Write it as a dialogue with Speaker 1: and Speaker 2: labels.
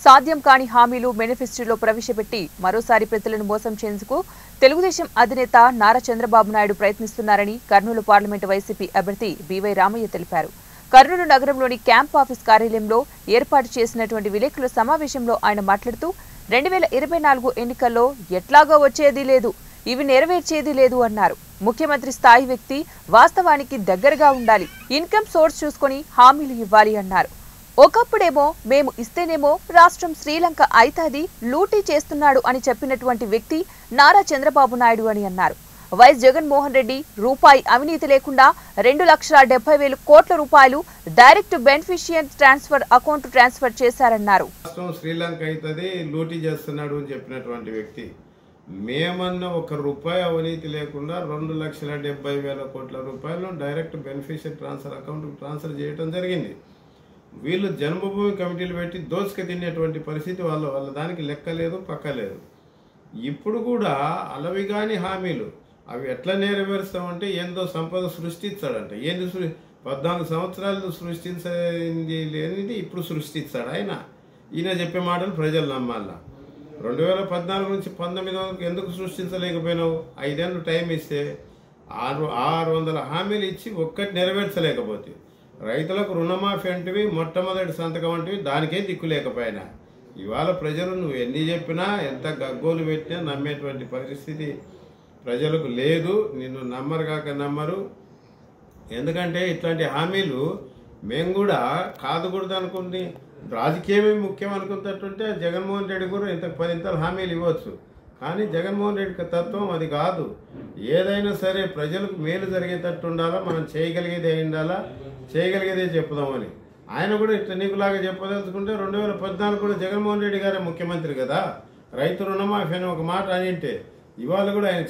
Speaker 1: సాధ్యం కాని హామీలు మేనిఫెస్టోలో ప్రవేశపెట్టి మరోసారి ప్రజలను మోసం చేసేందుకు తెలుగుదేశం అధినేత నారా చంద్రబాబు నాయుడు ప్రయత్నిస్తున్నారని కర్నూలు పార్లమెంటు వైసీపీ అభ్యర్థి బీవై రామయ్య తెలిపారు. కర్నూలు నగరంలోని క్యాంప్ ఆఫీస్ కార్యాలయంలో ఏర్పాటు చేసినటువంటి విలేకరుల సమావేశంలో ఆయన మాట్లాడుతూ 2024 ఎన్నికల్లో ఎట్లాగో వచ్చేది లేదు, ఇవి నెరవేర్చేది లేదు అన్నారు. ముఖ్యమంత్రి స్థాయి వ్యక్తి వాస్తవానికి దగ్గరగా ఉండాలి, ఇన్కమ్ సోర్స్ చూసుకొని హామీలు ఇవ్వాలి అన్నారు. ఒకప్పుడేమో మేము ఇస్తేనేమో రాష్ట్రం శ్రీలంక అయితాది, లూటీ చేస్తున్నాడు అని చెప్పినటువంటి వ్యక్తి నారా చంద్రబాబు నాయుడు అని అన్నారు. వైఎస్ జగన్మోహన్ రెడ్డి రూపాయి అవినీతి లేకుండా 2,70,000 కోట్ల రూపాయలు direct beneficiary transfer account transfer చేశారన్నారు.
Speaker 2: రాష్ట్రం శ్రీలంక అయితది, లూటీ చేస్తున్నాడు అని చెప్పినటువంటి వ్యక్తి మేమన్న 1 రూపాయి అవినీతి లేకుండా 2,70,000 కోట్ల రూపాయలు direct beneficiary transfer account transfer చేయడం జరిగింది. వీళ్ళు జన్మభూమి కమిటీలు పెట్టి దోచుకు తినేటువంటి పరిస్థితి వాళ్ళ దానికి లెక్క లేదు, పక్క లేదు. ఇప్పుడు కూడా అలవిగాని హామీలు అవి ఎట్లా నెరవేరుస్తామంటే ఏందో సంపద సృష్టిస్తాడంట. ఏంది 14 సంవత్సరాలు సృష్టించింది లేనిది ఇప్పుడు సృష్టిస్తాడు ఆయన. ఈయన చెప్పే మాటలు ప్రజలు నమ్మాల. 2014 నుంచి 19 వరకు ఎందుకు సృష్టించలేకపోయినావు? 5 ఏళ్ళు టైం ఇస్తే 600 హామీలు ఇచ్చి ఒక్కటి నెరవేర్చలేకపోతే, రైతులకు రుణమాఫీ అంటివి మొట్టమొదటి సంతకం అంటివి దానికే దిక్కు లేకపోయినా, ఇవాళ ప్రజలు నువ్వు ఎన్ని చెప్పినా ఎంత గగ్గోలు పెట్టినా నమ్మేటువంటి పరిస్థితి ప్రజలకు లేదు. నిన్ను నమ్మరు కాక నమ్మరు. ఎందుకంటే ఇట్లాంటి హామీలు మేము కూడా కాదుకూడదు అనుకుంది, రాజకీయమే ముఖ్యం అనుకున్నట్టుంటే జగన్మోహన్ రెడ్డి కూడా ఇంత 10 హామీలు ఇవ్వచ్చు. కానీ జగన్మోహన్ రెడ్డి తత్వం అది కాదు. ఏదైనా సరే ప్రజలకు మేలు జరిగేటట్టు ఉండాలా, మనం చేయగలిగేదే ఉండాలా, చేయగలిగేదే చెప్పుదామని. ఆయన కూడా ఇట్లా నీకులాగా చెప్పదలుచుకుంటే 2014 కూడా జగన్మోహన్ రెడ్డి గారే ముఖ్యమంత్రి కదా, రైతు రుణమాఫీ అని ఒక మాట అనింటే ఇవాళ కూడా ఆయన